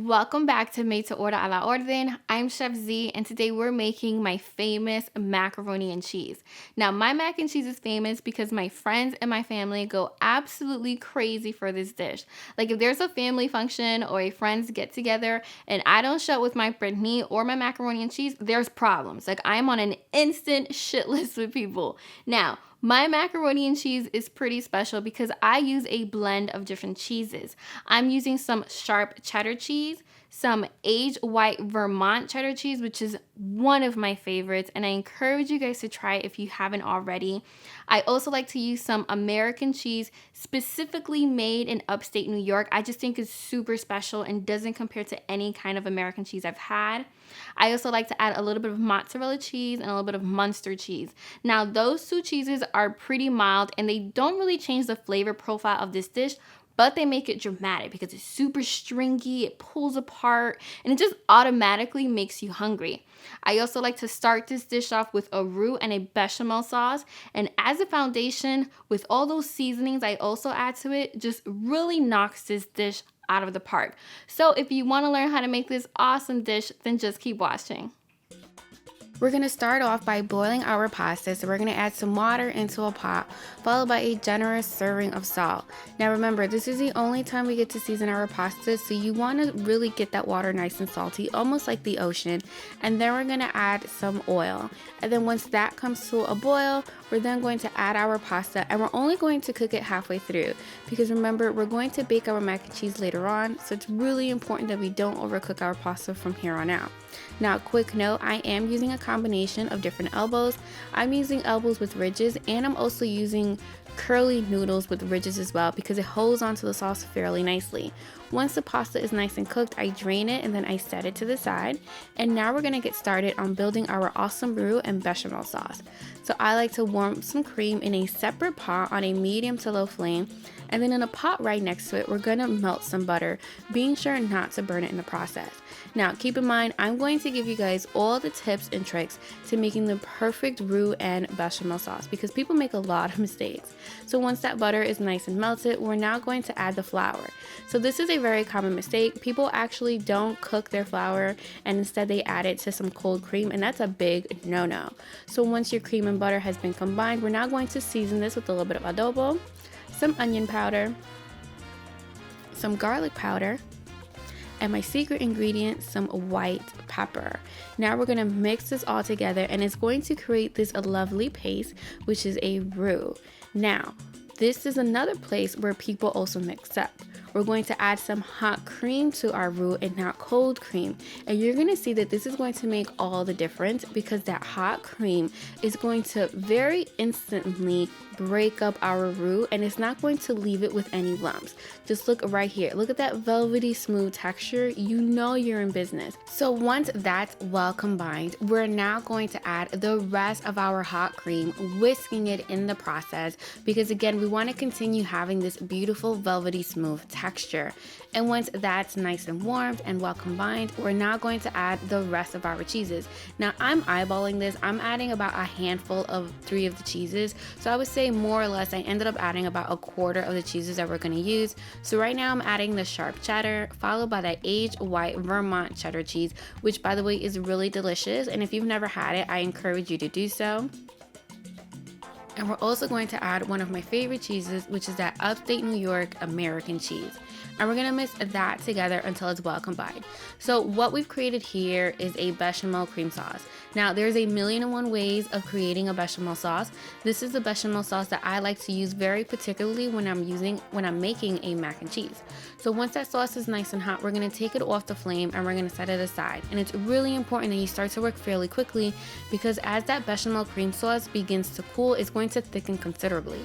Welcome back to Made to Order a la Orden. I'm Chef Z, and today we're making my famous macaroni and cheese. Now, my mac and cheese is famous because my friends and my family go absolutely crazy for this dish. Like, if there's a family function or a friends get together and I don't show up with my Brittany or my macaroni and cheese, there's problems. Like, I'm on an instant shit list with people. Now, my macaroni and cheese is pretty special because I use a blend of different cheeses. I'm using some sharp cheddar cheese, some aged white Vermont cheddar cheese, which is one of my favorites, and I encourage you guys to try it if you haven't already. I also like to use some American cheese specifically made in upstate New York. I just think it's super special and doesn't compare to any kind of American cheese I've had. I also like to add a little bit of mozzarella cheese and a little bit of Muenster cheese. Now, those two cheeses are pretty mild and they don't really change the flavor profile of this dish, but they make it dramatic because it's super stringy, it pulls apart, and it just automatically makes you hungry. I also like to start this dish off with a roux and a bechamel sauce, and as a foundation, with all those seasonings I also add to it, just really knocks this dish out of the park. So if you want to learn how to make this awesome dish, then just keep watching. We're going to start off by boiling our pasta, so we're going to add some water into a pot, followed by a generous serving of salt. Now remember, this is the only time we get to season our pasta, so you want to really get that water nice and salty, almost like the ocean. And then we're going to add some oil. And then once that comes to a boil, we're then going to add our pasta, and we're only going to cook it halfway through, because remember, we're going to bake our mac and cheese later on, so it's really important that we don't overcook our pasta from here on out. Now, quick note, I am using a combination of different elbows. I'm using elbows with ridges, and I'm also using curly noodles with ridges as well because it holds onto the sauce fairly nicely. Once the pasta is nice and cooked, I drain it and then I set it to the side. And now we're going to get started on building our awesome roux and bechamel sauce. So I like to warm some cream in a separate pot on a medium to low flame. And then in a pot right next to it, we're going to melt some butter, being sure not to burn it in the process. Now, keep in mind, I'm going to give you guys all the tips and tricks to making the perfect roux and bechamel sauce because people make a lot of mistakes. So once that butter is nice and melted, we're now going to add the flour. So this is a very common mistake. People actually don't cook their flour and instead they add it to some cold cream, and that's a big no-no. So once your cream and butter has been combined, we're now going to season this with a little bit of adobo, some onion powder, some garlic powder, and my secret ingredient, some white pepper. Now we're going to mix this all together, and it's going to create this lovely paste, which is a roux. Now, this is another place where people also mix up. We're going to add some hot cream to our roux and not cold cream. And you're going to see that this is going to make all the difference because that hot cream is going to very instantly break up our roux, and it's not going to leave it with any lumps. Just look right here. Look at that velvety smooth texture. You know you're in business. So once that's well combined, we're now going to add the rest of our hot cream, whisking it in the process because again, we want to continue having this beautiful velvety smooth texture. And once that's nice and warmed and well combined, we're now going to add the rest of our cheeses. Now I'm eyeballing this. I'm adding about a handful of 3 of the cheeses. So I would say more or less I ended up adding about a quarter of the cheeses that we're going to use. So right now I'm adding the sharp cheddar, followed by that aged white Vermont cheddar cheese, which by the way is really delicious. And if you've never had it, I encourage you to do so. And we're also going to add one of my favorite cheeses, which is that upstate New York American cheese. And we're going to mix that together until it's well combined. So what we've created here is a bechamel cream sauce. Now there's a million and one ways of creating a bechamel sauce. This is the bechamel sauce that I like to use very particularly when I'm making a mac and cheese. So once that sauce is nice and hot, we're going to take it off the flame and we're going to set it aside. And it's really important that you start to work fairly quickly because as that bechamel cream sauce begins to cool, it's going to thicken considerably.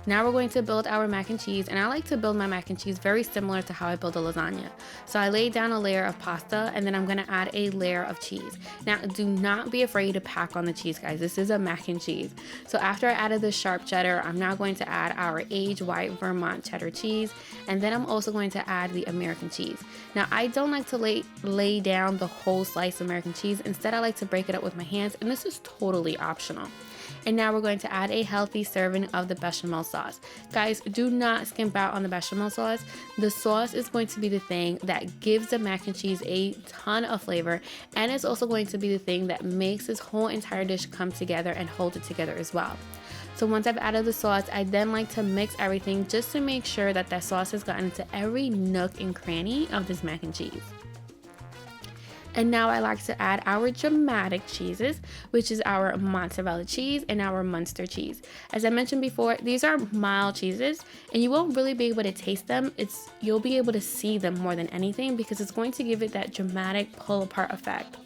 Now we're going to build our mac and cheese, and I like to build my mac and cheese very similar to how I build a lasagna. So I lay down a layer of pasta, and then I'm going to add a layer of cheese. Now do not be afraid to pack on the cheese, guys. This is a mac and cheese. So after I added the sharp cheddar, I'm now going to add our aged white Vermont cheddar cheese, and then I'm also going to add the American cheese. Now I don't like to lay down the whole slice of American cheese. Instead, I like to break it up with my hands, and this is totally optional. And now we're going to add a healthy serving of the bechamel sauce. Guys, do not skimp out on the bechamel sauce. The sauce is going to be the thing that gives the mac and cheese a ton of flavor, and it's also going to be the thing that makes this whole entire dish come together and hold it together as well. So once I've added the sauce, I then like to mix everything just to make sure that that sauce has gotten into every nook and cranny of this mac and cheese. And now I like to add our dramatic cheeses, which is our mozzarella cheese and our Muenster cheese. As I mentioned before, these are mild cheeses and you won't really be able to taste them. You'll be able to see them more than anything because it's going to give it that dramatic pull apart effect.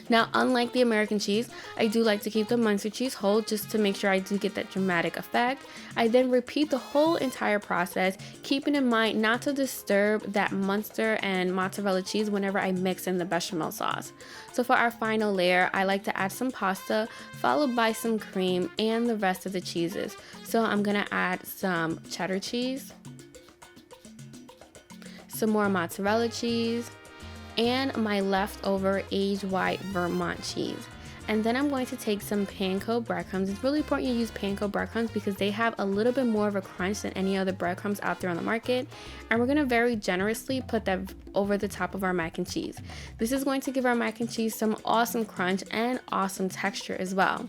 Now, unlike the American cheese, I do like to keep the Muenster cheese whole just to make sure I do get that dramatic effect. I then repeat the whole entire process, keeping in mind not to disturb that Muenster and mozzarella cheese whenever I mix in the bechamel sauce. So for our final layer, I like to add some pasta, followed by some cream and the rest of the cheeses. So I'm gonna add some cheddar cheese, some more mozzarella cheese, and my leftover aged white Vermont cheese. And then I'm going to take some Panko breadcrumbs. It's really important you use Panko breadcrumbs because they have a little bit more of a crunch than any other breadcrumbs out there on the market. And we're going to very generously put that over the top of our mac and cheese. This is going to give our mac and cheese some awesome crunch and awesome texture as well.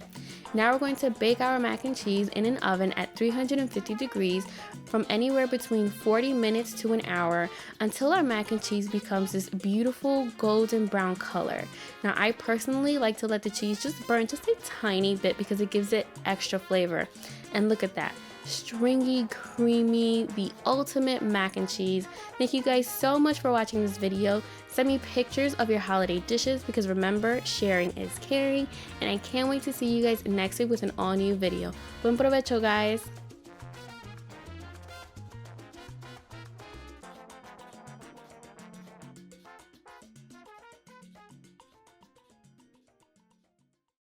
Now we're going to bake our mac and cheese in an oven at 350 degrees from anywhere between 40 minutes to an hour until our mac and cheese becomes this beautiful golden brown color. Now I personally like to let the cheese just burn just a tiny bit because it gives it extra flavor. And look at that. Stringy, creamy, the ultimate mac and cheese. Thank you guys so much for watching this video. Send me pictures of your holiday dishes because remember, sharing is caring, and I can't wait to see you guys next week with an all new video. Buen provecho, guys!